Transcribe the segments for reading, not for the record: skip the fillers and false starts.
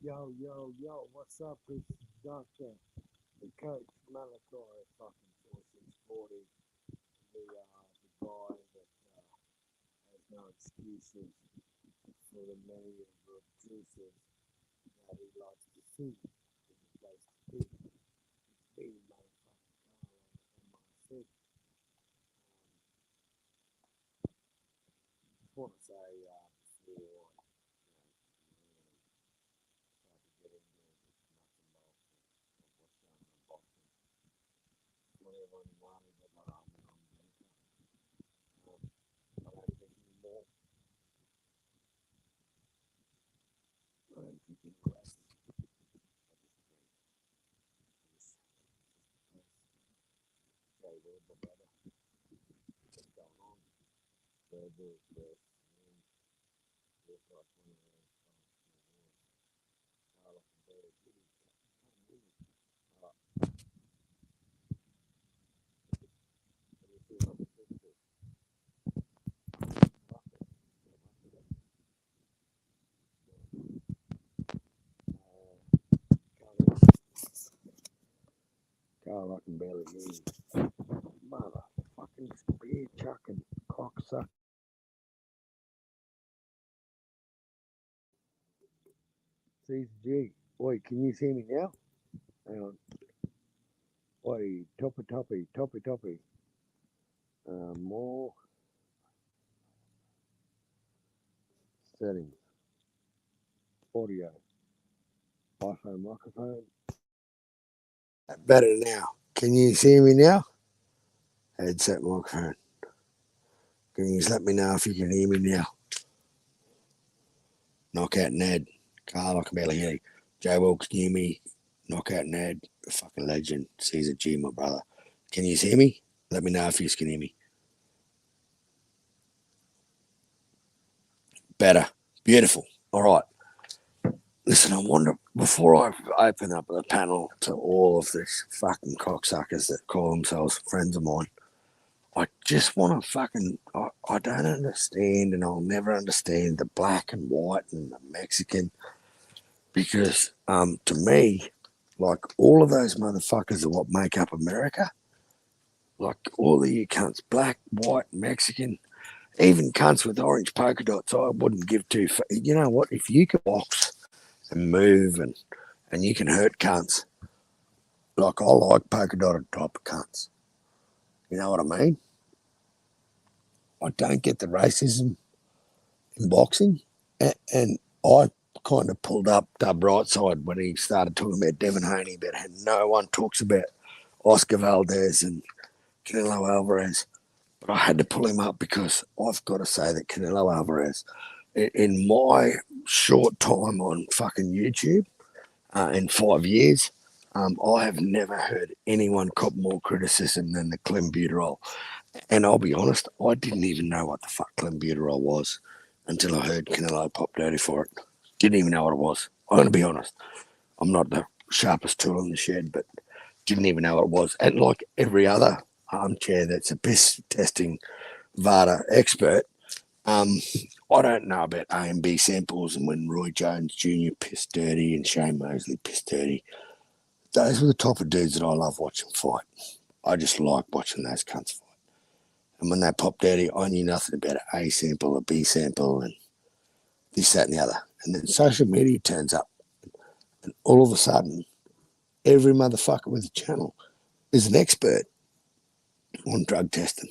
Yo, what's up? It's Doctor, the coach, Metallica, fucking 4640, the guy that has no excuses for the many of the obtrusive that he likes to see in the place to be. It's me, motherfucking Carl on my seat. Just want to say before start to get into the nuts and bolts of what's going on in boxing, not everyone wanted, but not I don't think anymore. I don't think anymore. Okay, well, my brother, what's going on? Vergil, there's like one of those Carl and Vergil. What do you feel like this? Carl, I can barely hear you. Motherfucking spear chucking cocksucker. C's G. Wait, can you see me now? Hang on. Oi, toppy. More settings. Audio. iPhone microphone. Better now. Can you see me now? Headset microphone. Can you just let me know if you can hear me now? Knockout Ned. Carl, I can barely hear you. Joe Will, can you hear me? Knockout Ned. Fucking legend. Caesar G, my brother. Can you hear me? Let me know if you can hear me. Better. Beautiful. All right. Listen, I wonder, before I open up the panel to all of these fucking cocksuckers that call themselves friends of mine, I just want to I don't understand, and I'll never understand the black and white and the Mexican, because to me, like, all of those motherfuckers are what make up America. Like, all of you cunts, black, white, Mexican, even cunts with orange polka dots, I wouldn't give two. You know what? If you can box and move and you can hurt cunts, like, I like polka dotted type of cunts. You know what I mean? I don't get the racism in boxing, and I kind of pulled up Dub right side when he started talking about Devin Haney, but no one talks about Oscar Valdez and Canelo Alvarez. But I had to pull him up because I've got to say that Canelo Alvarez, in my short time on fucking YouTube, in 5 years, I have never heard anyone cop more criticism than the clenbuterol. And I'll be honest, I didn't even know what the fuck clenbuterol was until I heard Canelo pop dirty for it. Didn't even know what it was. I'm going to be honest. I'm not the sharpest tool in the shed, but didn't even know what it was. And like every other armchair that's a piss testing VADA expert, I don't know about A and B samples and when Roy Jones Jr. pissed dirty and Shane Mosley pissed dirty. Those were the type of dudes that I love watching fight. I just like watching those cunts fight. And when they popped dirty, I knew nothing about an A sample, a B sample, and this, that, and the other. And then social media turns up, and all of a sudden, every motherfucker with a channel is an expert on drug testing.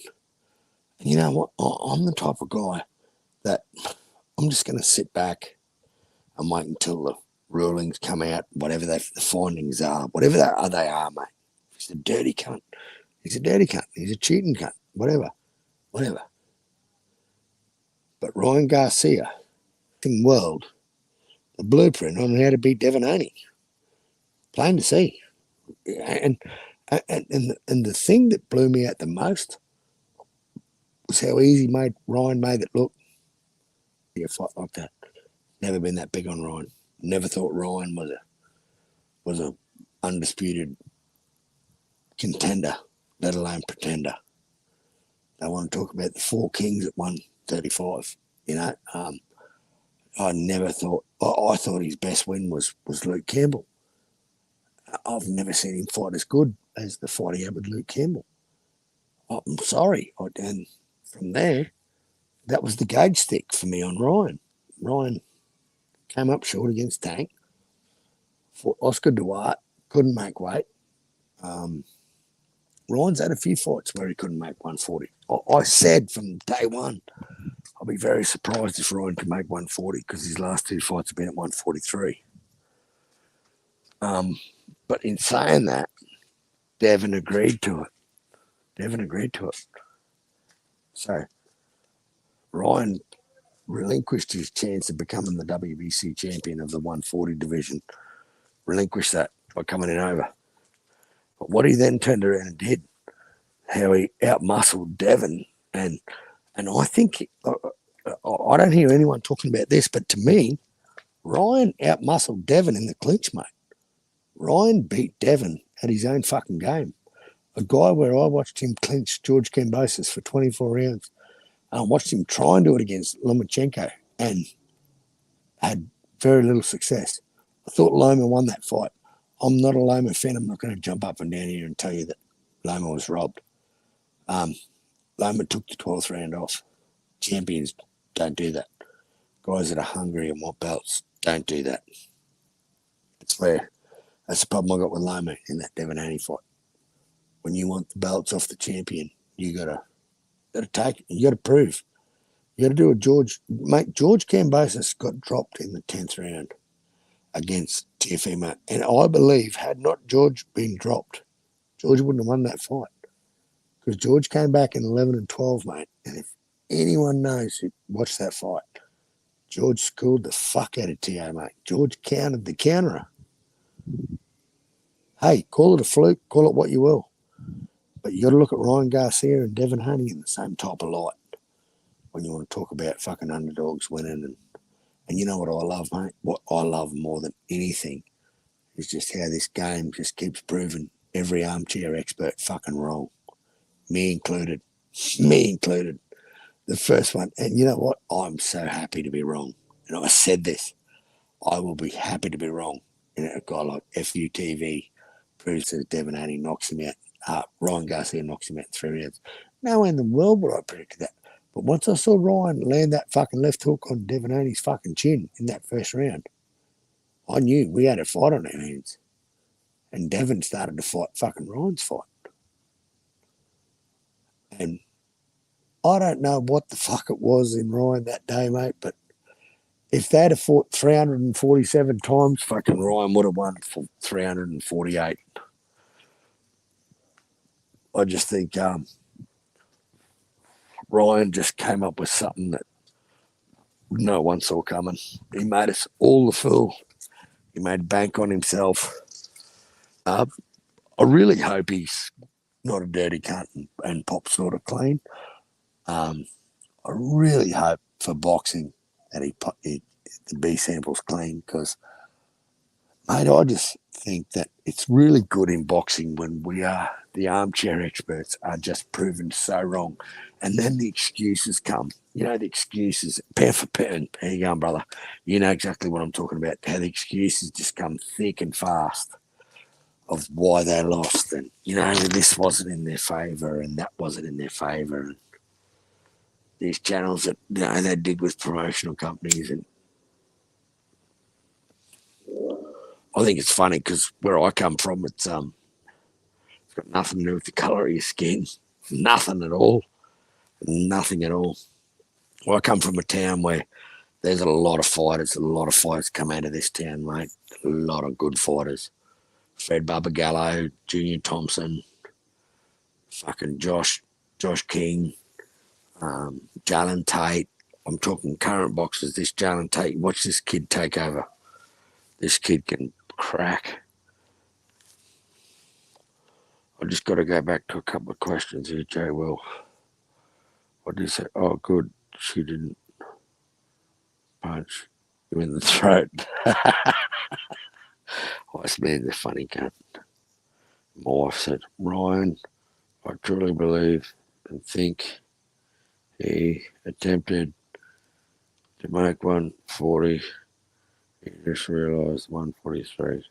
And you know what? I'm the type of guy that I'm just going to sit back and wait until the rulings come out, whatever the findings are, whatever they are, mate. He's a dirty cunt. He's a dirty cunt. He's a cheating cunt. Whatever. But Ryan Garcia, in world, the blueprint on how to beat Devin Haney. Plain to see. And the thing that blew me out the most was how easy Ryan made it look. A fight like that. Never been that big on Ryan. Never thought Ryan was a undisputed contender, let alone pretender. They want to talk about the four kings at 135. You know, I never thought. I thought his best win was Luke Campbell. I've never seen him fight as good as the fight he had with Luke Campbell. I'm sorry. And from there, that was the gauge stick for me on Ryan. Ryan came up short against Tank. Fought Oscar Duarte, couldn't make weight. Ryan's had a few fights where he couldn't make 140. I said from day one, I'll be very surprised if Ryan can make 140 because his last two fights have been at 143. But in saying that, Devin agreed to it. So Ryan relinquished his chance of becoming the WBC champion of the 140 division. Relinquished that by coming in over. But what he then turned around and did, how he outmuscled Devin, and I think I don't hear anyone talking about this, but to me, Ryan outmuscled Devin in the clinch, mate. Ryan beat Devin at his own fucking game. A guy where I watched him clinch George Kambosos for 24 rounds. And I watched him try and do it against Lomachenko and had very little success. I thought Loma won that fight. I'm not a Loma fan. I'm not going to jump up and down here and tell you that Loma was robbed. Loma took the 12th round off. Champions don't do that. Guys that are hungry and want belts don't do that. That's the problem I got with Loma in that Devin Haney fight. When you want the belts off the champion, you gotta take it. You gotta prove. You gotta do a George. Mate, George Kambosos got dropped in the 10th round against Teofimo. And I believe had not George been dropped, George wouldn't have won that fight. Because George came back in 11 and 12, mate. And if anyone knows who watched that fight, George schooled the fuck out of Teo, mate. George countered the counterer. Hey, call it a fluke, call it what you will. But you got to look at Ryan Garcia and Devin Haney in the same type of light when you want to talk about fucking underdogs winning. And you know what I love, mate? What I love more than anything is just how this game just keeps proving every armchair expert fucking wrong. Me included. The first one. And you know what? I'm so happy to be wrong. And I said this. I will be happy to be wrong. You know, a guy like FUTV proves that Devin Haney knocks him out. Ryan Garcia knocks him out in 3 rounds. No way in the world would I predict that. But once I saw Ryan land that fucking left hook on Devin Haney's fucking chin in that first round, I knew we had a fight on our hands. And Devin started to fight fucking Ryan's fight. And I don't know what the fuck it was in Ryan that day, mate, but if they'd have fought 347 times, fucking Ryan would have won for 348. I just think Ryan just came up with something that no one saw coming. He made us all the fool. He made bank on himself. I really hope he's not a dirty cunt and pops sort of clean. I really hope for boxing that the B sample's clean because, mate, I just think that it's really good in boxing when the armchair experts are just proven so wrong. And then the excuses come. You know, the excuses, pound for pound. There you go, brother. You know exactly what I'm talking about. How the excuses just come thick and fast of why they lost. And, you know, this wasn't in their favour and that wasn't in their favour. And these channels that, you know, they dig with promotional companies. And I think it's funny because where I come from, it's got nothing to do with the colour of your skin. Nothing at all. Nothing at all. Well, I come from a town where there's a lot of fighters. A lot of fighters come out of this town, mate. A lot of good fighters. Fred Barbagallo, Junior Thompson, fucking Josh King, Jalen Tate. I'm talking current boxers. This Jalen Tate, watch this kid take over. This kid can crack. I just got to go back to a couple of questions here, Jay Will. What did you say? Oh, good. She didn't punch you in the throat. This man's a funny cunt. My wife said, Ryan, I truly believe and think he attempted To make 140, you just realised 143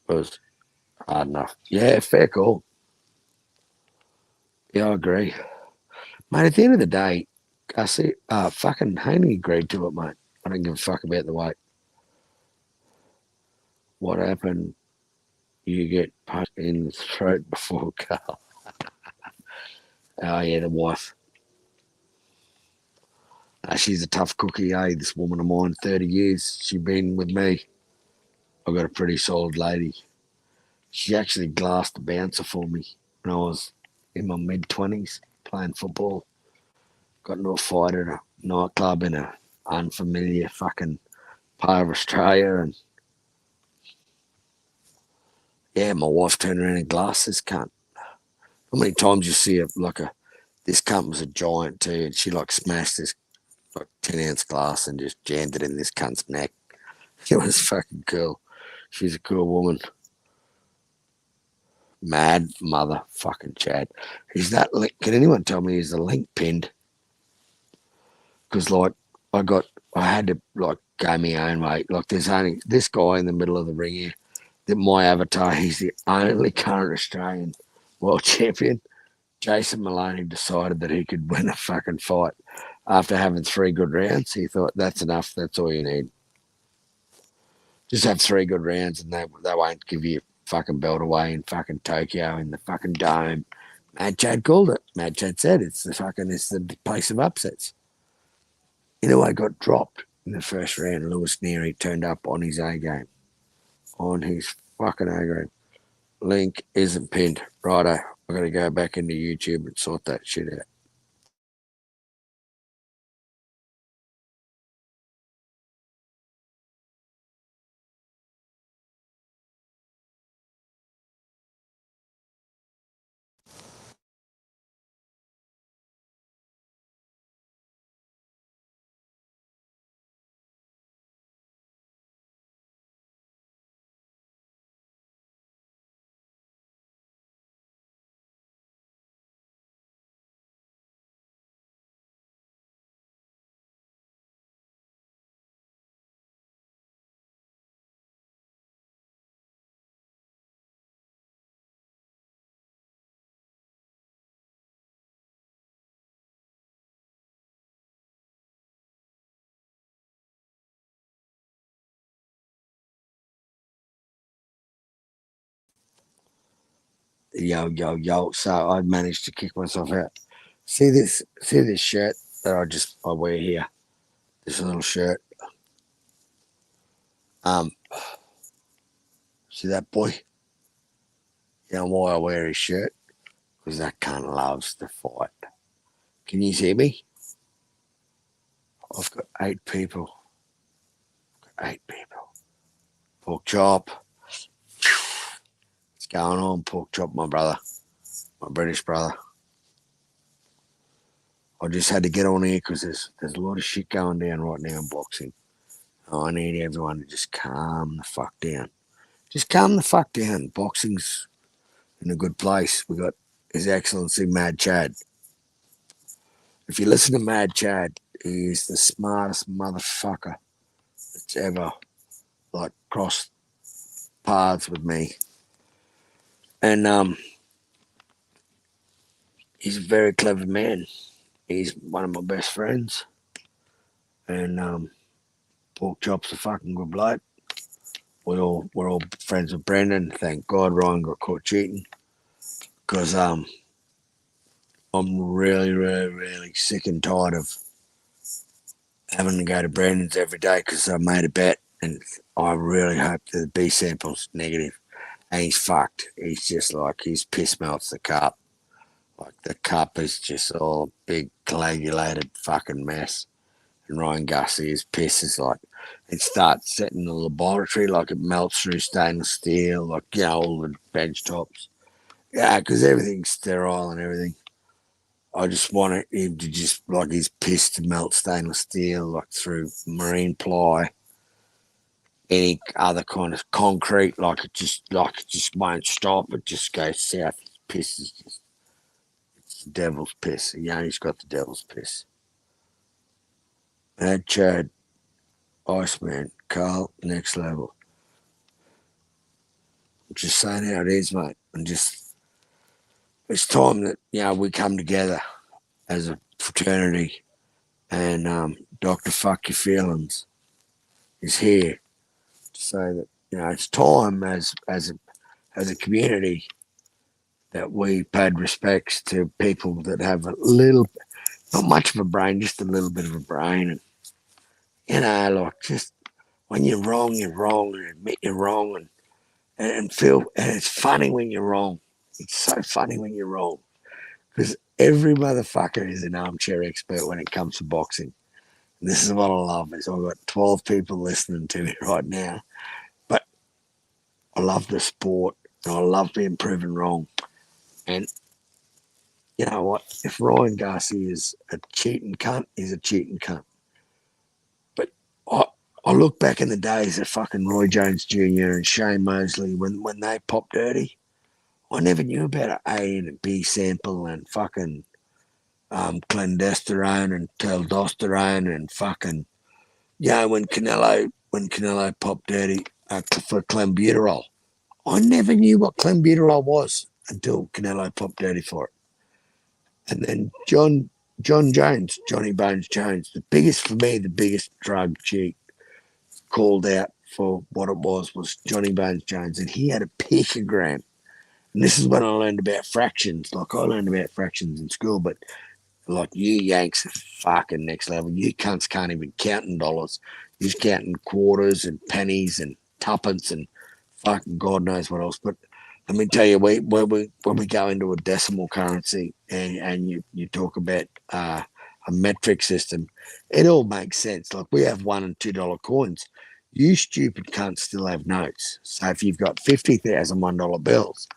was hard enough. Yeah, fair call. Yeah, I agree. Mate, at the end of the day, I see, fucking Haney agreed to it, mate. I don't give a fuck about the weight. What happened? You get punched in the throat before Carl. Oh, yeah, the wife. She's a tough cookie, eh? This woman of mine, 30 years. She's been with me. I've got a pretty solid lady. She actually glassed a bouncer for me when I was in my mid-20s playing football. Got into a fight at a nightclub in a unfamiliar fucking part of Australia, and yeah, my wife turned around and glassed this cunt. How many times you see this cunt was a giant too, and she like smashed this like 10-ounce glass and just jammed it in this cunt's neck. It was fucking cool. She's a cool woman. Mad motherfucking Chad. Is that link? Can anyone tell me is the link pinned? Because like I had to like go my own way. Like there's only this guy in the middle of the ring here. That my avatar. He's the only current Australian world champion. Jason Maloney decided that he could win a fucking fight after having 3 good rounds. He thought that's enough. That's all you need. Just have 3 good rounds, and they won't give you fucking belt away in fucking Tokyo in the fucking dome. Mad Chad called it. Mad Chad said it's the place of upsets. You know, I got dropped in the first round. Lewis Neary turned up on his A game. On his fucking A game. Link isn't pinned. Righto. I gotta go back into YouTube and sort that shit out. Yo, yo, yo. So I managed to kick myself out. See this shirt that I wear here. This little shirt. Um, see that boy? You know why I wear his shirt? Because that cunt loves to fight. Can you see me? I've got 8 people. 8 people. Pork chop. What's going on, pork chop, my brother? My British brother. I just had to get on here because there's a lot of shit going down right now in boxing. I need everyone to just calm the fuck down. Just calm the fuck down. Boxing's in a good place. We got His Excellency Mad Chad. If you listen to Mad Chad, he's the smartest motherfucker that's ever like crossed paths with me. And he's a very clever man. He's one of my best friends. And Pork Chop's a fucking good bloke. We're all friends with Brendan. Thank God Ryan got caught cheating. Because I'm really, really, really sick and tired of having to go to Brendan's every day because I made a bet and I really hope that the B sample's negative. And he's fucked. He's just like, his piss melts the cup. Like, the cup is just all a big coagulated fucking mess. And Ryan Garcia's piss is like, it starts setting the laboratory, like it melts through stainless steel, like, you know, all the bench tops. Yeah, because everything's sterile and everything. I just want him to just, like, his piss to melt stainless steel, like through marine ply, any other kind of concrete, like it just won't stop. It just goes south. His piss is just, it's the devil's piss. He only's got the devil's piss. Chad, Iceman, Carl, next level. Just saying how it is, mate. And just, it's time that, we come together as a fraternity. And Dr. Fuck Your Feelings is here to say that, it's time as a community that we paid respects to people that have a little, not much of a brain, just a little bit of a brain. And, like, just when you're wrong, and admit you're wrong, and feel, and it's funny when you're wrong. It's so funny when you're wrong because every motherfucker is an armchair expert when it comes to boxing. And this is what I love is I've got 12 people listening to me right now, but I love the sport and I love being proven wrong. And you know what? If Ryan Garcia is a cheating cunt, he's a cheating cunt. But I, I look back in the days of fucking Roy Jones Jr. and Shane Mosley when they popped dirty. I never knew about an A and a B sample and fucking clendesterone and testosterone and fucking when Canelo popped dirty for clenbuterol. I never knew what clenbuterol was until Canelo popped dirty for it. And then John Jones, Johnny Bones Jones, the biggest drug cheat called out for what it was Johnny Bones Jones, and he had a picogram. And this is when I learned about fractions. Like I learned about fractions in school, but like you Yanks are fucking next level. You cunts can't even count in dollars. You're counting quarters and pennies and tuppence and fucking God knows what else. But let me tell you, when we go into a decimal currency and you talk about a metric system, it all makes sense. Like we have $1 and $2 coins. You stupid cunts still have notes. So if you've got 50,000 $1 bills,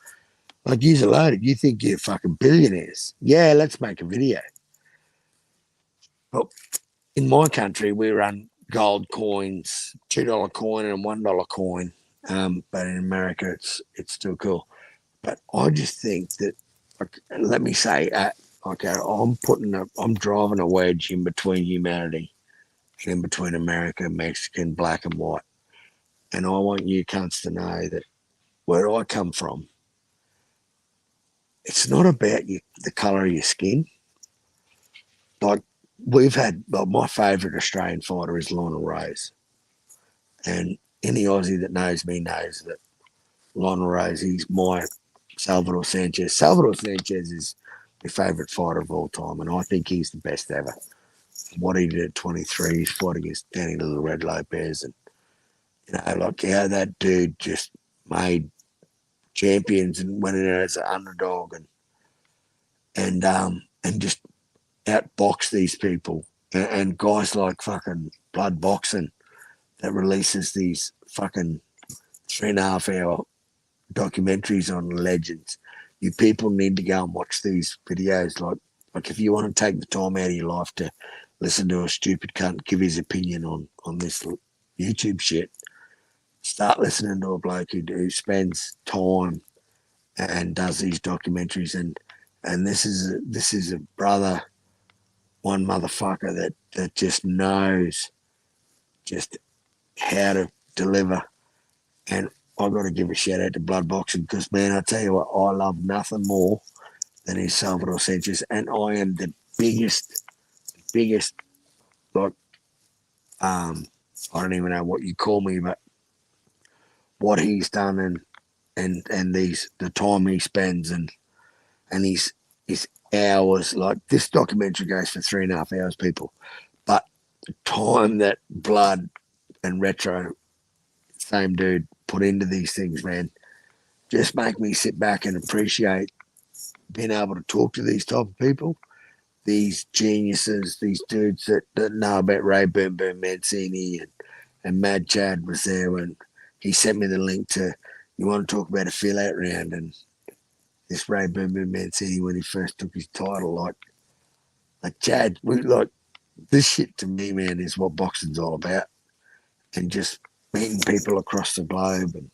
like use a loaded, you think you're fucking billionaires. Yeah, let's make a video. But in my country, we run gold coins, $2 coin and $1 coin. But in America, it's still cool. But I just think that, like, let me say, okay, I'm driving a wedge in between humanity and in between America, Mexican, black and white. And I want you cunts to know that where I come from, it's not about the color of your skin. Like my favourite Australian fighter is Lionel Rose, and any Aussie that knows me knows that Lionel Rose, he's my Salvador Sanchez. Salvador Sanchez is my favourite fighter of all time, and I think he's the best ever. What he did at 23, he's fought against Danny Little Red Lopez, and like how that dude just made champions and went in there as an underdog and just outbox these people and guys like fucking Blood Boxing that releases these fucking 3.5 hour documentaries on legends. You people need to go and watch these videos. Like if you want to take the time out of your life to listen to a stupid cunt give his opinion on this YouTube shit, start listening to a bloke who spends time and does these documentaries and this is a brother, one motherfucker that just knows just how to deliver. And I got to give a shout out to Blood Boxing because, man, I tell you what, I love nothing more than his Salvador Sanchez, and I am the biggest, like, I don't even know what you call me, but what he's done and the time he spends and his hours. Like this documentary goes for 3.5 hours, people, but the time that Blood and Retro, same dude, put into these things, man, just make me sit back and appreciate being able to talk to these type of people, these geniuses, these dudes that know about Ray Boom Boom Mancini and Mad Chad was there when he sent me the link to, you want to talk about a feel out round, and this Ray Boom Boom Mancini when he first took his title, like Chad, like this shit to me, man, is what boxing's all about, and just meeting people across the globe, and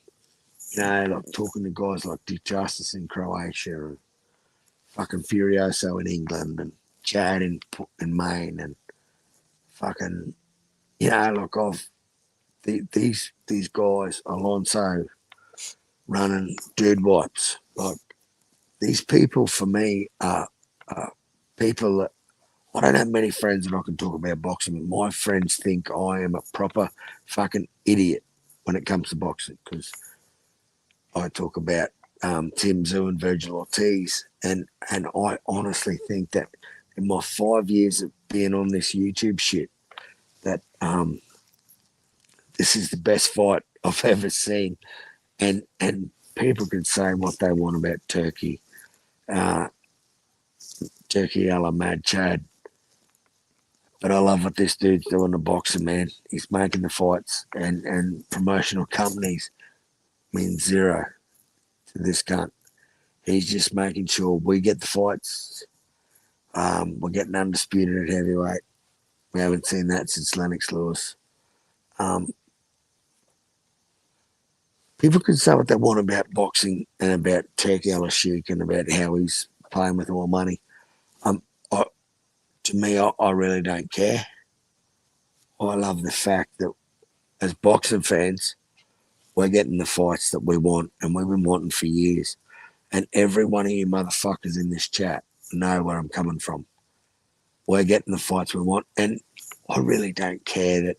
like talking to guys like Dick Justice in Croatia and fucking Furioso in England and Chad in Maine and fucking Look, these guys, Alonso, running dude wipes, like these people for me are people that I don't have many friends that I can talk about boxing, but my friends think I am a proper fucking idiot when it comes to boxing because I talk about Tim Zoo and Vergil Ortiz, and I honestly think that in my 5 years of being on this YouTube shit, that this is the best fight I've ever seen, and people can say what they want about Turkey, uh, Turkey a la Mad Chad, but I love what this dude's doing in boxing, man. He's making the fights, and promotional companies mean zero to this cunt. He's just making sure we get the fights. We're getting undisputed at heavyweight. We haven't seen that since Lennox Lewis. Um, People can say what they want about boxing and about Turkey Al Sheikh and about how he's playing with more money. Um, I, to me, I really don't care. I love the fact that as boxing fans, we're getting the fights that we want and we've been wanting for years. And every one of you motherfuckers in this chat know where I'm coming from. We're getting the fights we want. And I really don't care that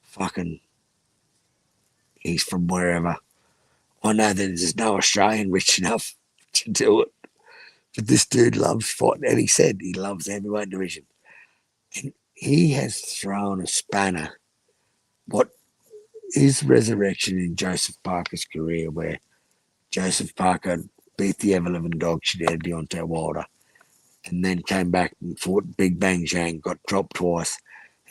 fucking he's from wherever. I know that there's no Australian rich enough to do it. But this dude loves fighting. And he said he loves the heavyweight division. And he has thrown a spanner. What his resurrection in Joseph Parker's career, where Joseph Parker beat the ever living dog shit out of Deontay Wilder and then came back and fought Big Bang Zhang, got dropped twice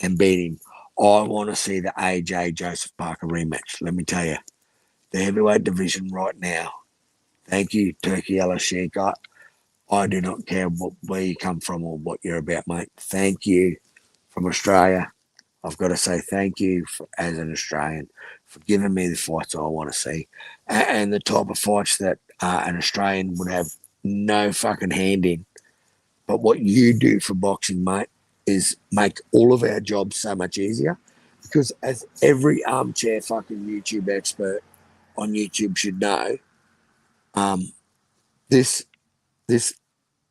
and beat him. I want to see the AJ Joseph Parker rematch. Let me tell you, the heavyweight division right now. Thank you, Turkey Al Sheikh. I do not care where you come from or what you're about, mate. Thank you from Australia. I've got to say thank you as an Australian for giving me the fights I want to see and the type of fights that an Australian would have no fucking hand in. But what you do for boxing, mate, is make all of our jobs so much easier because as every armchair fucking YouTube expert on YouTube should know, um, this this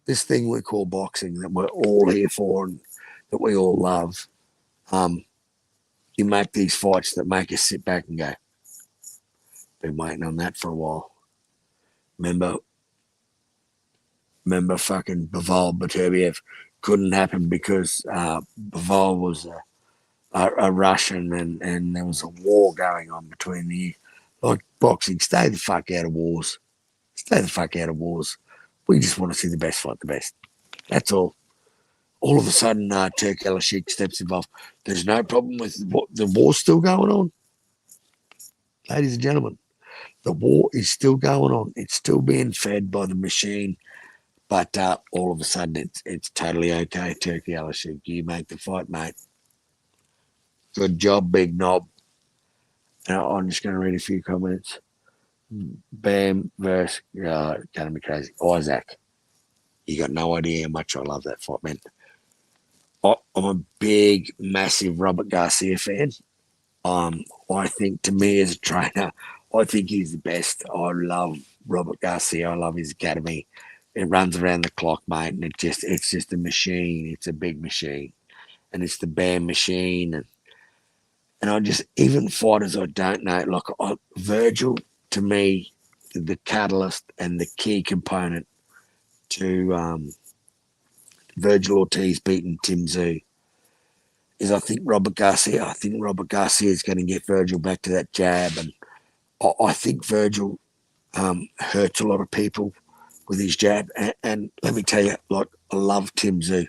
this thing we call boxing that we're all here for and that we all love, you make these fights that make us sit back and go, been waiting on that for a while. Remember fucking Bivol Baturbiev couldn't happen because Bivol was a Russian and there was a war going on between the like boxing. Stay the fuck out of wars. Stay the fuck out of wars. We just want to see the best fight the best. That's all. All of a sudden, Turk Al Sheikh steps involved. There's no problem with the war still going on, ladies and gentlemen. The war is still going on. It's still being fed by the machine. But all of a sudden, it's totally okay. Turkey Al Sheikh, you make the fight, mate. Good job, big knob. Now, I'm just going to read a few comments. Bam versus, going to be crazy. Isaac, you got no idea how much I love that fight, man. I'm a big, massive Robert Garcia fan. I think to me as a trainer, I think he's the best. I love Robert Garcia. I love his academy. It runs around the clock, mate, and it's just a machine. It's a big machine, and it's the BAM machine, and I just even fighters I don't know, like Vergil to me, the catalyst and the key component to Vergil Ortiz beating Tim Zoo is I think Robert Garcia. I think Robert Garcia is going to get Vergil back to that jab, and I think Vergil hurts a lot of people with his jab. And let me tell you, like, I love Tim Zoo.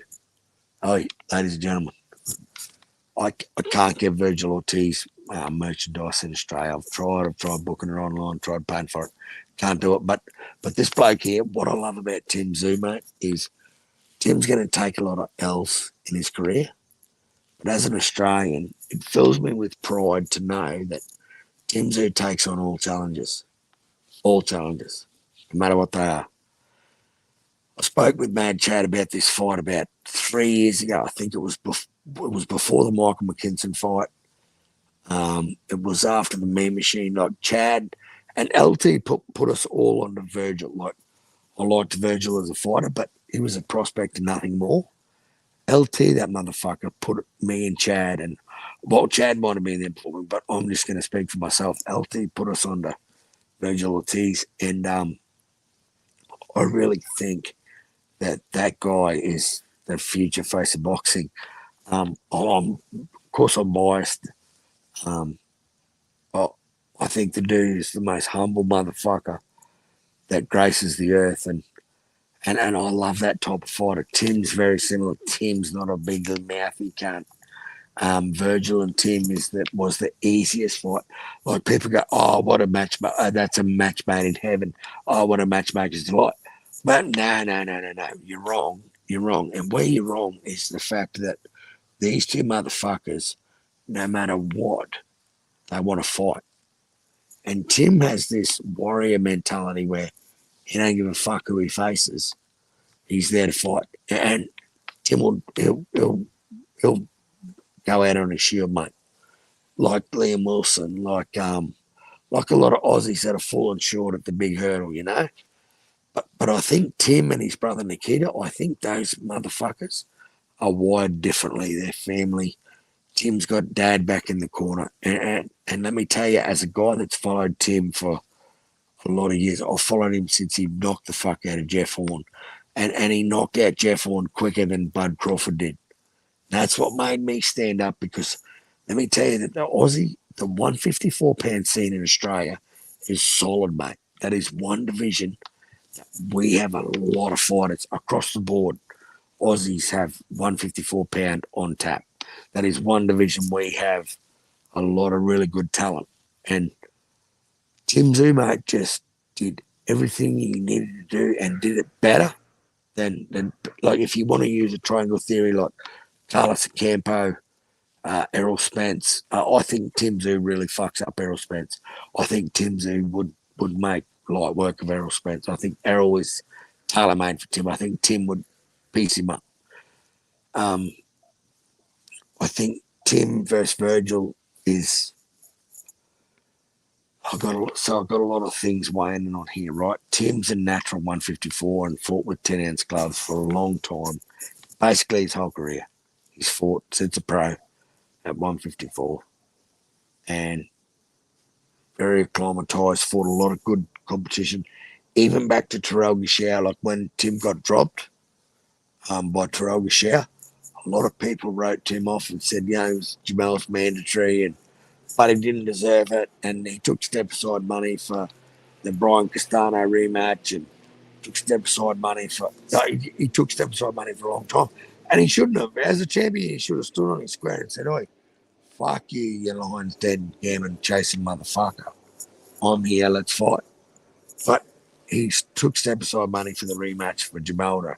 Oh, ladies and gentlemen, I can't get Vergil Ortiz merchandise in Australia. I've tried booking it online, tried paying for it. Can't do it. But this bloke here, what I love about Tim Zoo, mate, is Tim's going to take a lot of L's in his career. But as an Australian, it fills me with pride to know that Tim Zoo takes on all challenges, no matter what they are. I spoke with Mad Chad about this fight about 3 years ago. I think it was It was before the Michael McKinson fight. It was after the Mean Machine, like Chad and LT put us all onto Vergil. Like I liked Vergil as a fighter, but he was a prospect and nothing more. LT, that motherfucker, put me and Chad, and well, Chad might have been there before me, but I'm just going to speak for myself. LT put us onto Vergil Ortiz, and I really think that that guy is the future face of boxing. Of course, I'm biased. Um, I, I think the dude is the most humble motherfucker that graces the earth, and I love that type of fighter. Tim's very similar. Tim's not a big mouth. He can't. Vergil and Tim was the easiest fight. Like people go, oh, what a match! That's a match made in heaven. Oh, what a matchmaker's delight. But no. You're wrong. You're wrong. And where you're wrong is the fact that these two motherfuckers, no matter what, they want to fight. And Tim has this warrior mentality where he don't give a fuck who he faces. He's there to fight. And Tim will he'll go out on a shield, mate. Like Liam Wilson, like a lot of Aussies that have fallen short at the big hurdle, you know. But I think Tim and his brother Nikita, I think those motherfuckers are wired differently. Their family. Tim's got dad back in the corner, and let me tell you, as a guy that's followed Tim for a lot of years, I've followed him since he knocked the fuck out of Jeff Horn, and he knocked out Jeff Horn quicker than Bud Crawford did. That's what made me stand up because let me tell you that the 154-pound scene in Australia is solid, mate. That is one division. We have a lot of fighters across the board. Aussies have 154-pound on tap. That is one division we have a lot of really good talent. And Tim Zuma just did everything he needed to do and did it better than like if you want to use a triangle theory like Carlos Campo, Errol Spence. I think Tim Zoo really fucks up Errol Spence. I think Tim Zoo would make light work of Errol Spence. I think Errol is tailor made for Tim. I think Tim would piece him up. Um, I think Tim versus Vergil is. I've got a lot of things weighing on here, right? Tim's a natural 154 and fought with 10-ounce gloves for a long time, basically his whole career. He's fought since a pro at 154 and very acclimatised, fought a lot of good competition, even back to Terrell Gashau, like when Tim got dropped by Terrell Gashau. A lot of people wrote Tim off and said, it was Jamel's mandatory, but he didn't deserve it, and he took step aside money for the Brian Castano rematch, and took step aside money for. No, he took step aside money for a long time, and he shouldn't have. As a champion, he should have stood on his square and said, "Oi, fuck you, you lion's dead gammon chasing motherfucker. I'm here, let's fight." But he took step aside money for the rematch for Jamelda.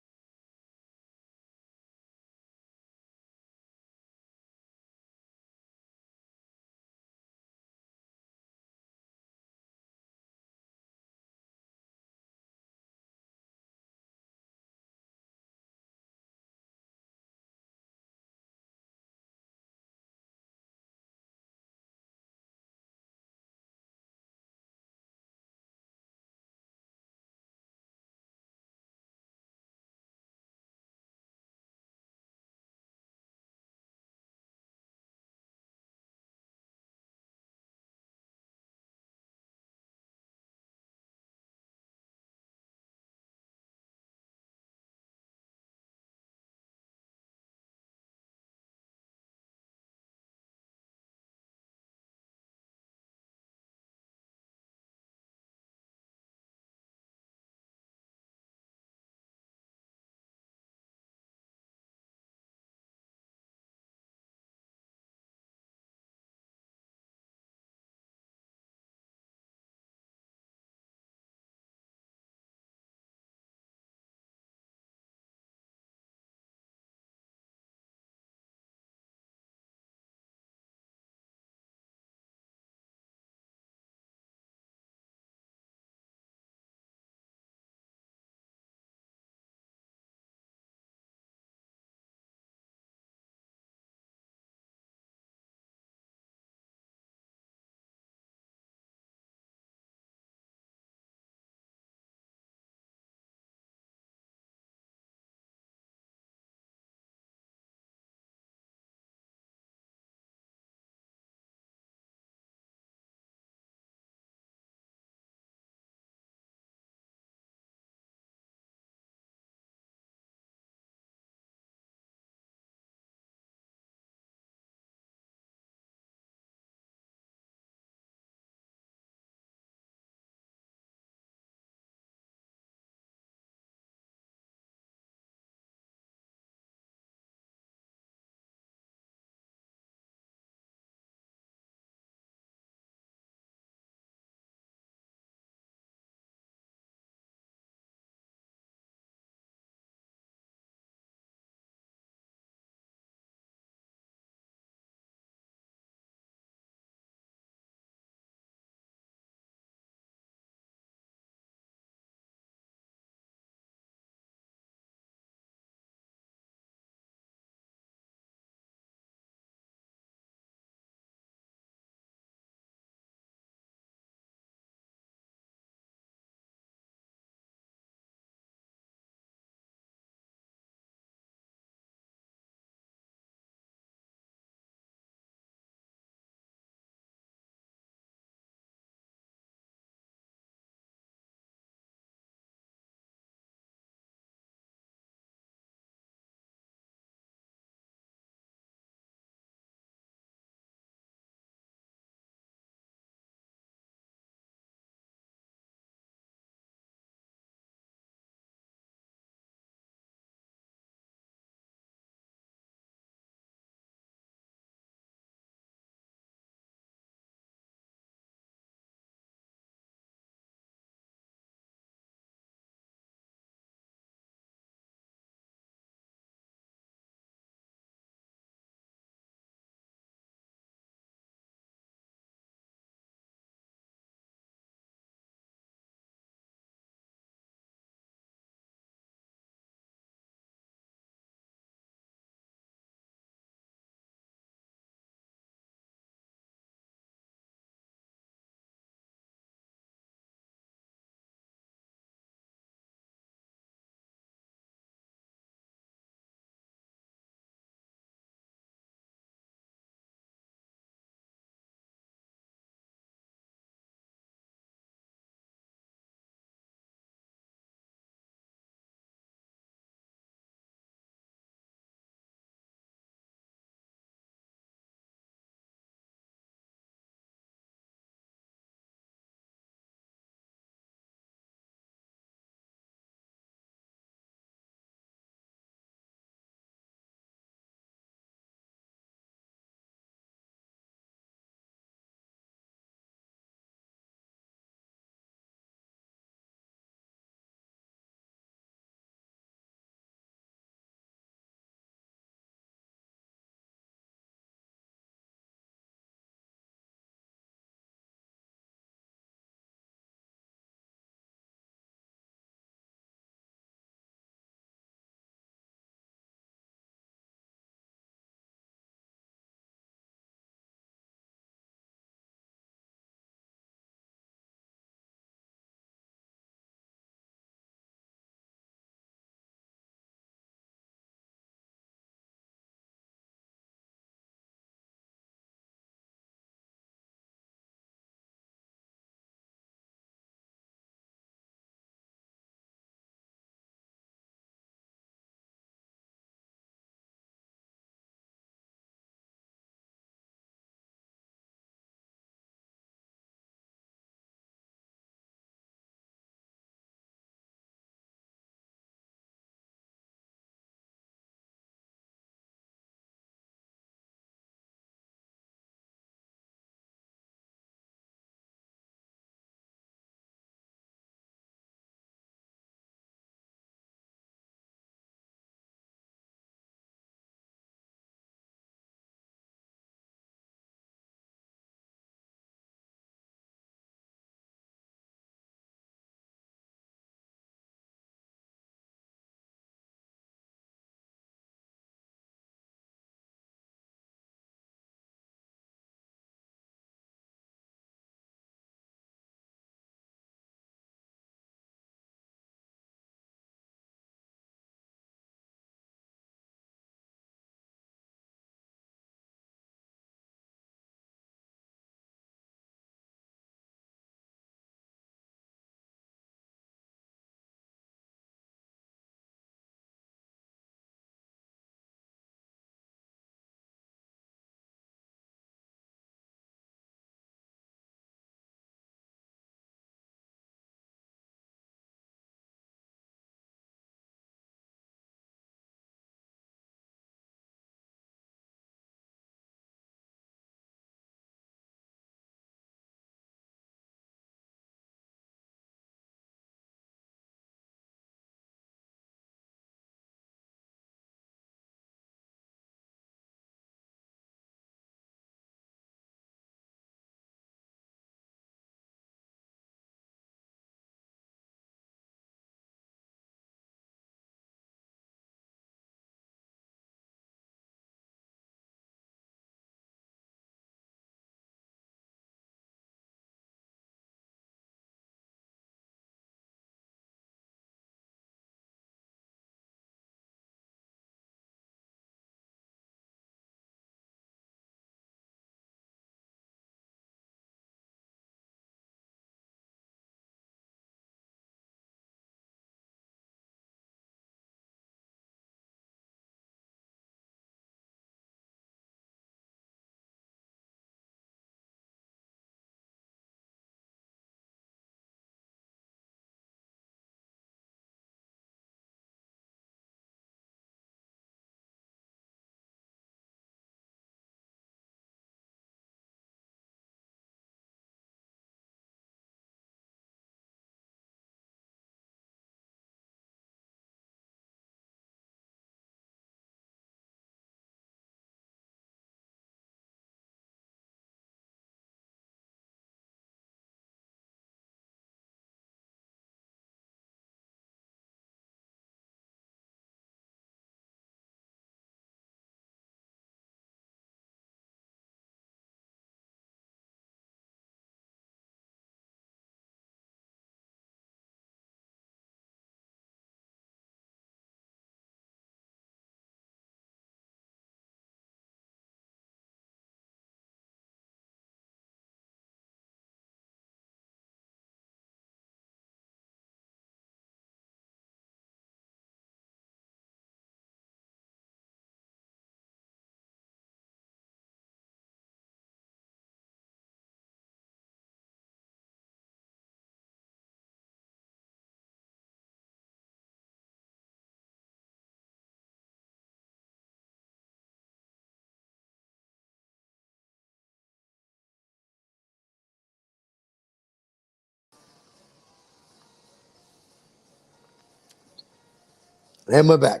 And we're back.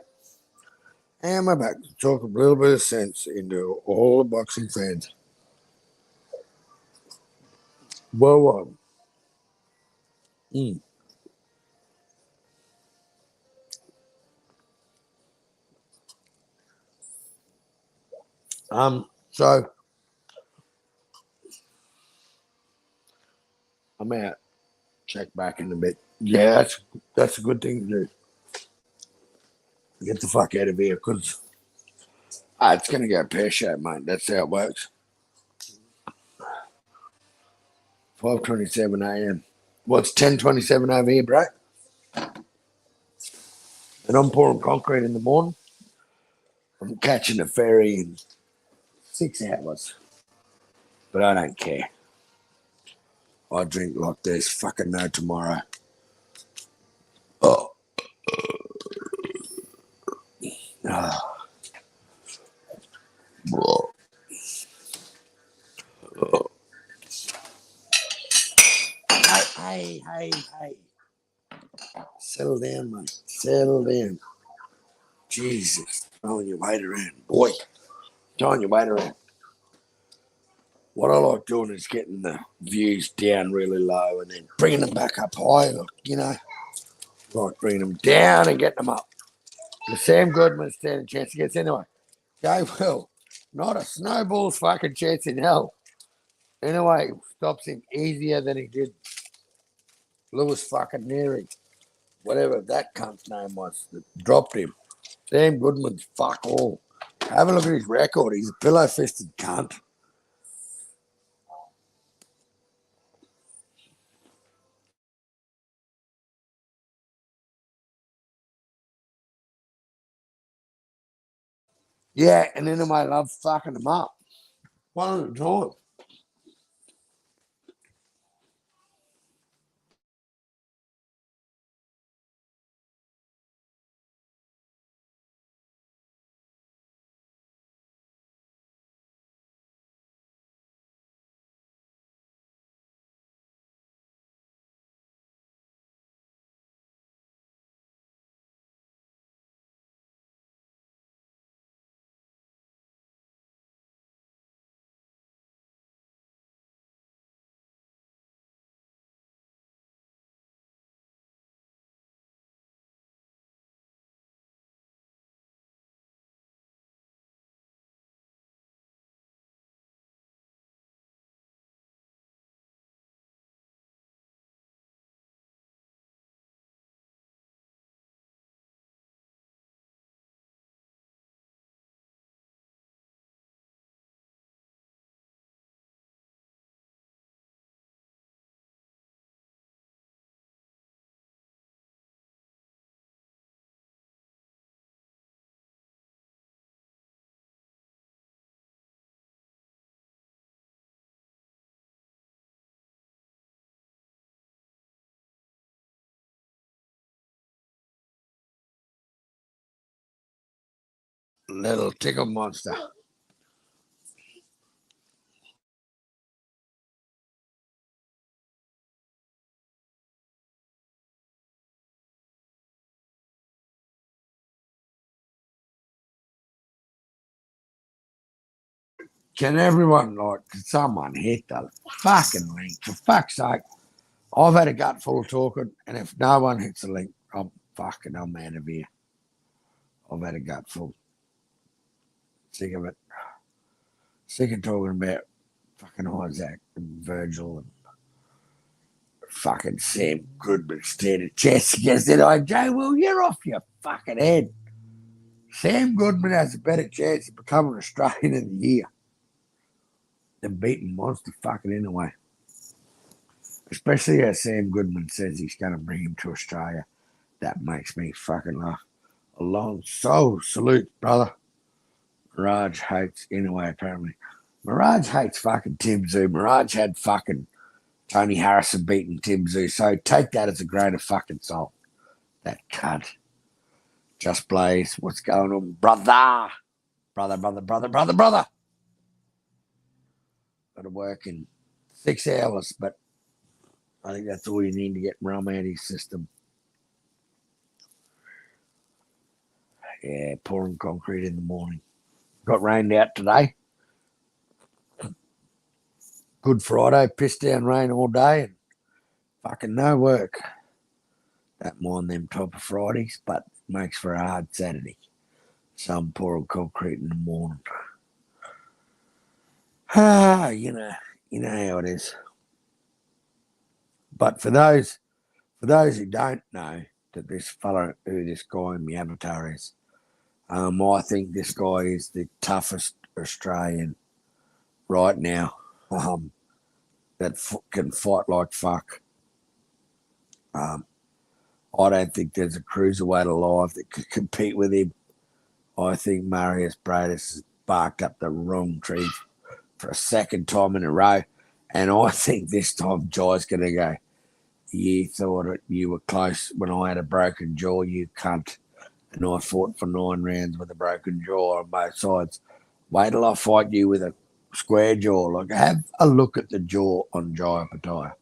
And we're back to talk a little bit of sense into all the boxing fans. Whoa. So I'm out. Check back in a bit. Yeah, that's a good thing to do. Get the fuck out of here, because it's going to go pear-shaped, mate. That's how it works. 5:27 a.m. What's 10:27 over here, bro? And I'm pouring concrete in the morning. I'm catching a ferry in 6 hours. But I don't care. I drink like there's fucking no tomorrow. Oh. Hey. Settle down, mate. Settle down. Jesus. Throwing your weight around. Boy. Throwing your weight around. What I like doing is getting the views down really low and then bringing them back up high. Like bringing them down and getting them up. The Sam Goodman standing a chance against anyway. Go well. Not a snowball's fucking chance in hell. Anyway, stops him easier than he did Lewis fucking Neary. Whatever that cunt's name was that dropped him. Sam Goodman's fuck all. Have a look at his record. He's a pillow-fisted cunt. Yeah, and then I love fucking him up. One at a time. Little tickle monster. Can everyone, can someone hit the fucking link? For fuck's sake. I've had a gut full of talking, and if no one hits the link, I'm out of here. I've had a gut full. Sick of it. Sick of talking about fucking Isaac and Vergil and fucking Sam Goodman standing chest against it. Well, you're off your fucking head. Sam Goodman has a better chance of becoming Australian of the Year than beating Monster fucking anyway. Especially as Sam Goodman says he's going to bring him to Australia. That makes me fucking laugh. A long soul salute, brother. Mirage hates, anyway, apparently. Mirage hates fucking Tim Zoo. Mirage had fucking Tony Harrison beating Tim Zoo. So take that as a grain of fucking salt. That cunt. Just Blaze. What's going on, brother? Brother. Got to work in 6 hours, but I think that's all you need to get rum out of his system. Yeah, pouring concrete in the morning. Got rained out today. Good Friday, pissed down rain all day and fucking no work. Don't mind them type of Fridays, but makes for a hard Saturday. So I'm pouring concrete in the morning. Ah, you know how it is. But for those who don't know that this fella, who this guy in the avatar is, I think this guy is the toughest Australian right now. That can fight like fuck. I don't think there's a cruiserweight alive that could compete with him. I think Marius Bradis has barked up the wrong tree for a second time in a row. And I think this time Jai's going to go, you thought you were close when I had a broken jaw, you cunt. And I fought for 9 rounds with a broken jaw on both sides. Wait till I fight you with a square jaw. Like, have a look at the jaw on Jai Pattaya.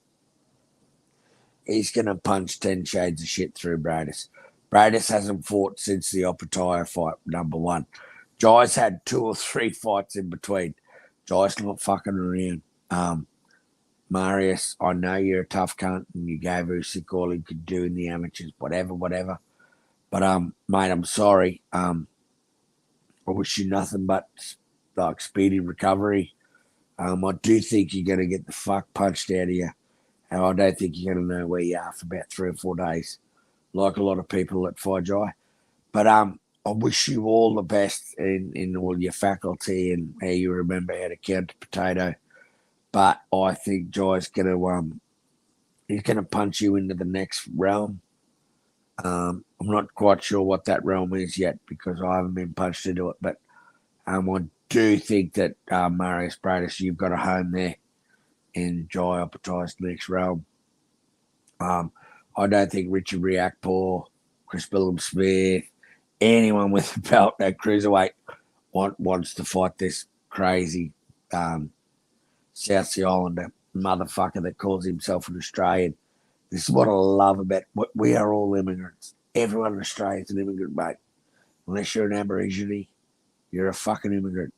He's going to punch 10 shades of shit through Bradis. Bradis hasn't fought since the Opataya fight, number one. Jai's had 2 or 3 fights in between. Jai's not fucking around. Marius, I know you're a tough cunt and you gave Usyk all he could do in the amateurs, whatever. But mate, I'm sorry. I wish you nothing but like speedy recovery. I do think you're gonna get the fuck punched out of you. And I don't think you're gonna know where you are for about 3 or 4 days. Like a lot of people at Fajai. But I wish you all the best in all your faculty and how you remember how to count a potato. But I think Jai's he's gonna punch you into the next realm. I'm not quite sure what that realm is yet because I haven't been punched into it, but I do think that Marius Bradis, you've got a home there in Jai Opatai's next realm. I don't think Richard Riakporhe, Chris Billum-Smith, anyone with a belt at cruiserweight wants to fight this crazy South Sea Islander motherfucker that calls himself an Australian. This is what I love about we are all immigrants. Everyone in Australia is an immigrant, mate. Unless you're an Aborigine, you're a fucking immigrant.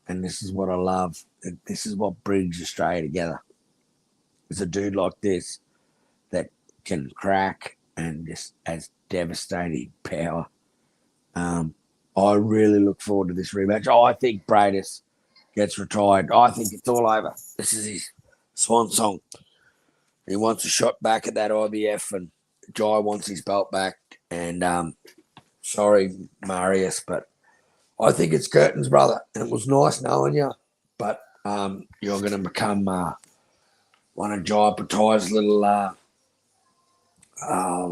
And this is what I love. This is what brings Australia together. It's a dude like this that can crack and just has devastating power. I really look forward to this rematch. I think Bradis gets retired. I think it's all over. This is his swan song. He wants a shot back at that IBF, and Jai wants his belt back. And sorry, Marius, but I think it's curtains, brother. And it was nice knowing you, but you're going to become one of Jai Patai's little,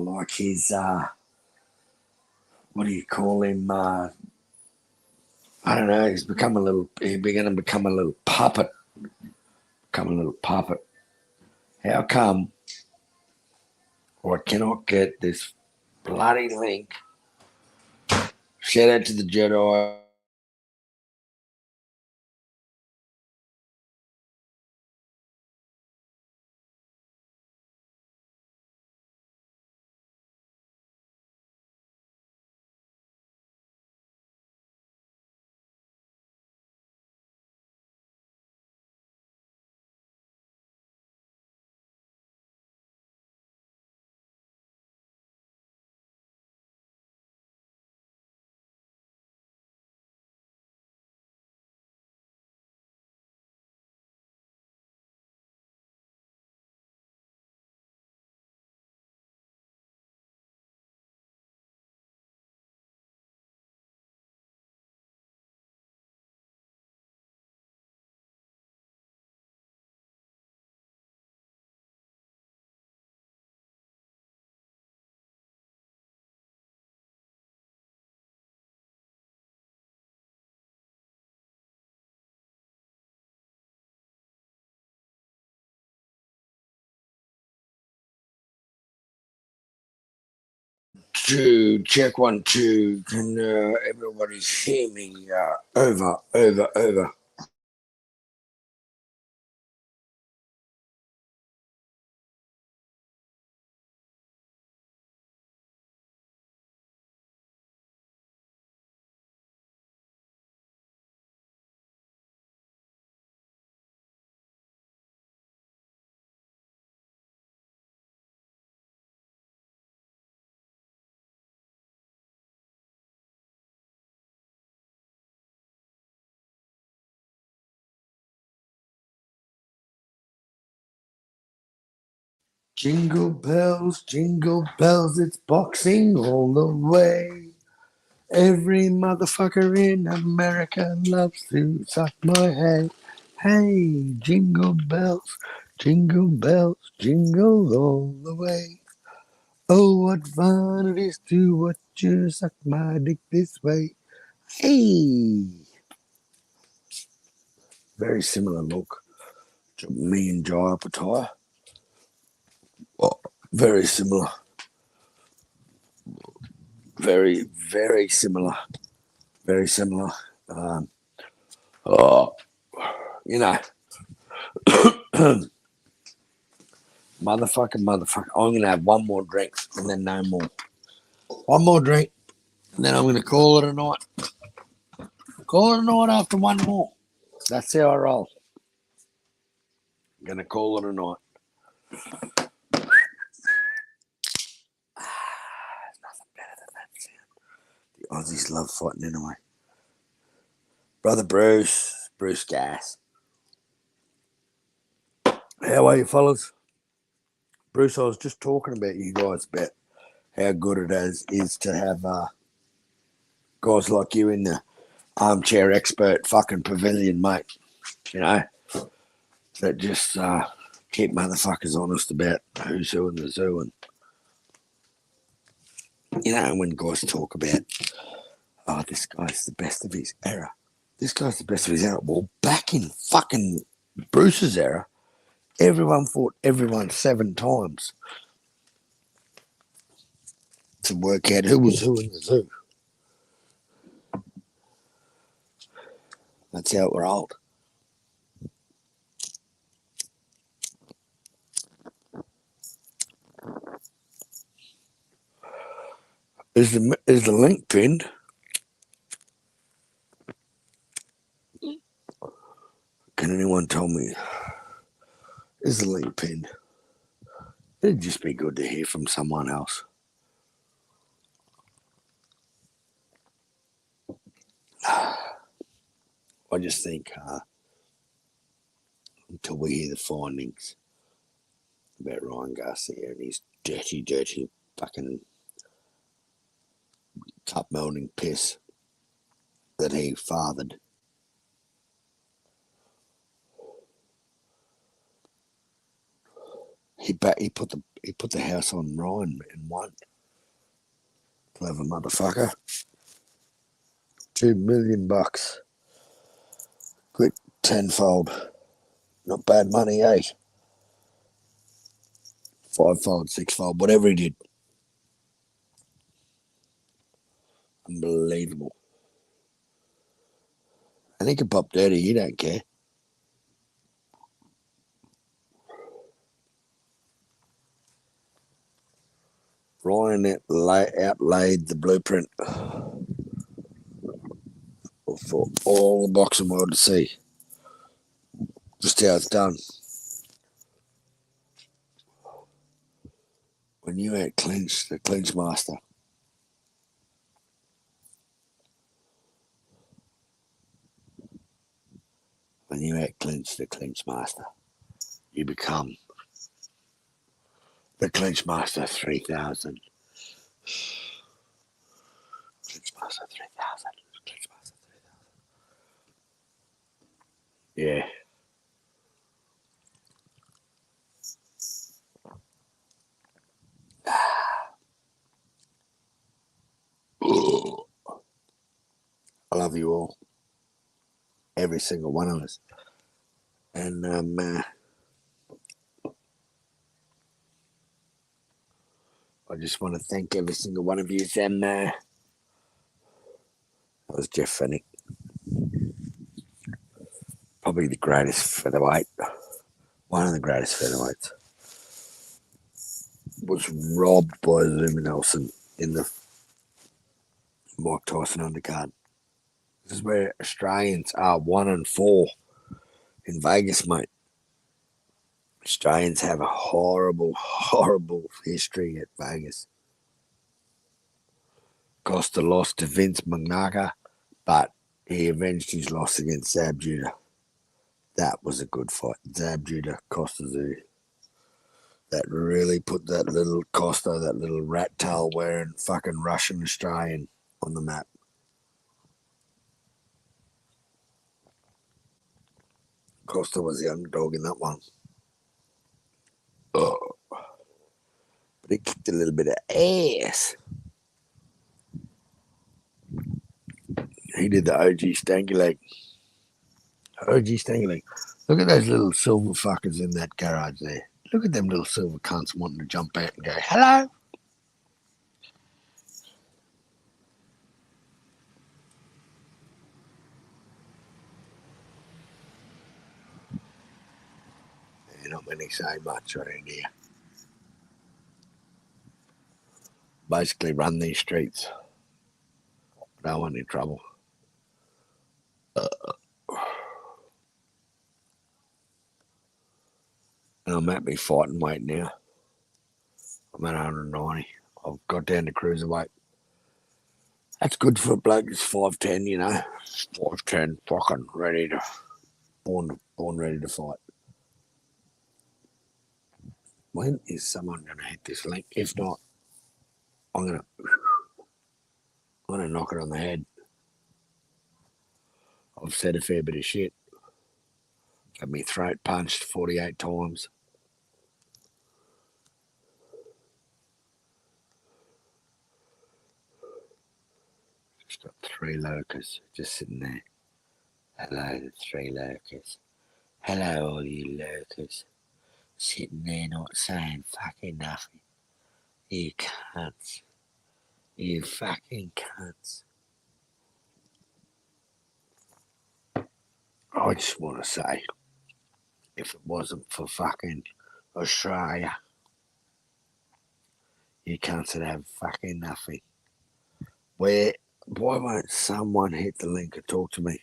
like his, what do you call him? I don't know. He's going to become a little puppet. How come I cannot get this bloody link? Shout out to the Jedi. Two, check 1, 2. Can everybody hear me? Over. jingle bells, it's boxing all the way. Every motherfucker in America loves to suck my head. Hey, jingle bells, jingle all the way. Oh, what fun it is to watch you suck my dick this way. Hey, very similar look to me and Jai Apatow. Oh, very similar. Very similar. Very similar. Oh, you know, motherfucker. I'm going to have one more drink and then no more. One more drink and then I'm going to call it a night. Call it a night after one more. That's how I roll. I'm going to call it a night. Nothing better than that sound. The Aussies love fighting anyway. Brother Bruce Gas. How are you, fellas? Bruce, I was just talking about you guys about how good it is to have guys like you in the armchair expert fucking pavilion, mate. You know, that just keep motherfuckers honest about who's who in the zoo. And, you know, when guys talk about, oh, this guy's the best of his era. This guy's the best of his era. Well, back in fucking Bruce's era, everyone fought everyone 7 times to work out who was who in the zoo. That's how it rolled. Is the link pinned? Can anyone tell me? Is the link pinned? It'd just be good to hear from someone else. I just think until we hear the findings about Ryan Garcia and his dirty fucking cup melting piss that he fathered. He put the house on Ryan and won. Clever motherfucker. $2 million. Quick, tenfold. Not bad money, eh? 5-fold, 6-fold, whatever he did. Unbelievable. And he can pop dirty, he don't care. Ryan outlaid the blueprint for all the boxing world to see. Just how it's done. When you out clinch the clinch master, you become the clinch master 3000. Clinch master 3000. Clinch master 3000. Yeah. I love you all. Every single one of us. And I just want to thank every single one of you. And that was Jeff Fennick. Probably the greatest featherweight. One of the greatest featherweights. Was robbed by Zuma Nelson in the Mike Tyson undercard. This is where Australians are 1-4 in Vegas, mate. Australians have a horrible history at Vegas. Costa lost to Vince McNaga, but he avenged his loss against Zab Judah. That was a good fight. Zab Judah, Costa Zoo. that really put that little Costa, that little rat tail wearing fucking Russian Australian on the map. Costa was the underdog in that one. Oh, but he kicked a little bit of ass. He did the OG stanky leg. OG stanky leg. Look at those little silver fuckers in that garage there. Look at them little silver cunts wanting to jump out and go, hello. You're not many say much around here. Basically run these streets. Don't want any trouble. And I'm at my fighting weight now. I'm at 190. I've got down to cruiserweight. That's good for a bloke who's 5'10", you know. 5'10", fucking ready to, born ready to fight. When is someone going to hit this link? If not, I'm going to knock it on the head. I've said a fair bit of shit. Got me throat punched 48 times. Just got 3 lurkers just sitting there. Hello, the 3 lurkers. Hello, all you lurkers. Sitting there not saying fucking nothing. You cunts. You fucking cunts. I just want to say, if it wasn't for fucking Australia, you cunts would have fucking nothing. Why won't someone hit the link and talk to me?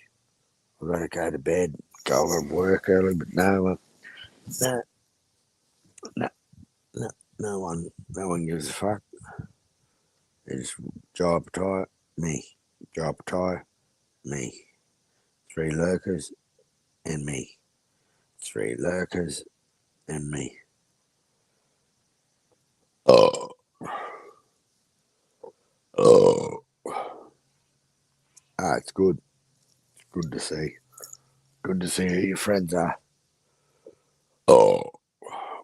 I've got to go to bed, go to work early, but no one gives a fuck. It's job tie, me. Job tie, me. 3 lurkers and me. 3 lurkers and me. Oh. It's good. It's good to see. Good to see who your friends are. Oh.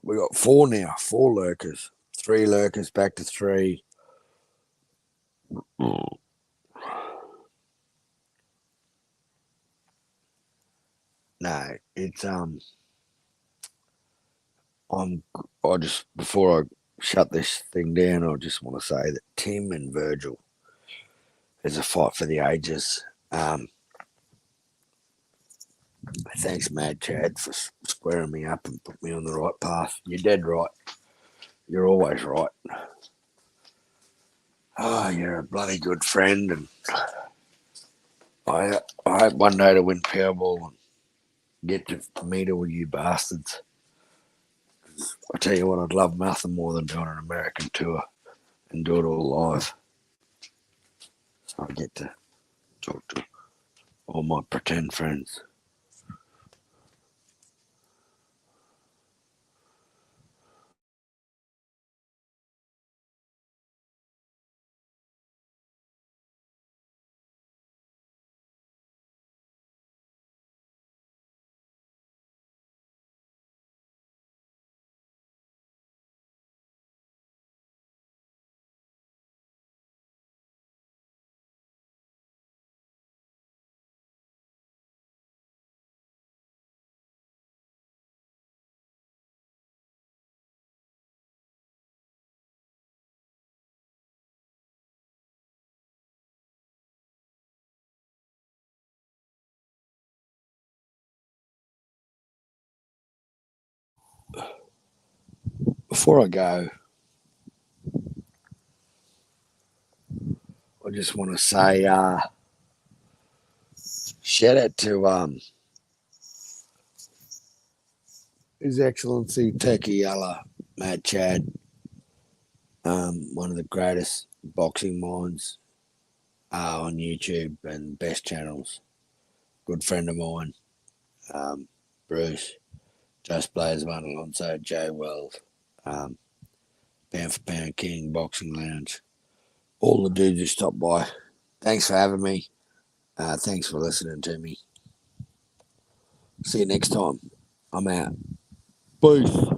We got 4 now. 4 lurkers. 3 lurkers back to 3. No, it's I just, before I shut this thing down, I just want to say that Tim and Vergil is a fight for the ages. Thanks, Mad Chad, for squaring me up and put me on the right path. You're dead right. You're always right. Oh, you're a bloody good friend, and I hope one day to win Powerball and get to meet all you bastards. I tell you what, I'd love nothing more than doing an American tour and do it all live. So I get to talk to all my pretend friends. Before I go, I just want to say shout out to His Excellency Turkey Yalla, Mad Chad, one of the greatest boxing minds on YouTube and best channels. Good friend of mine, Bruce, just plays one alongside Jay Wells. Pound for Pound King Boxing Lounge. All the dudes who stopped by. Thanks for having me. Thanks for listening to me. See you next time. I'm out. Peace.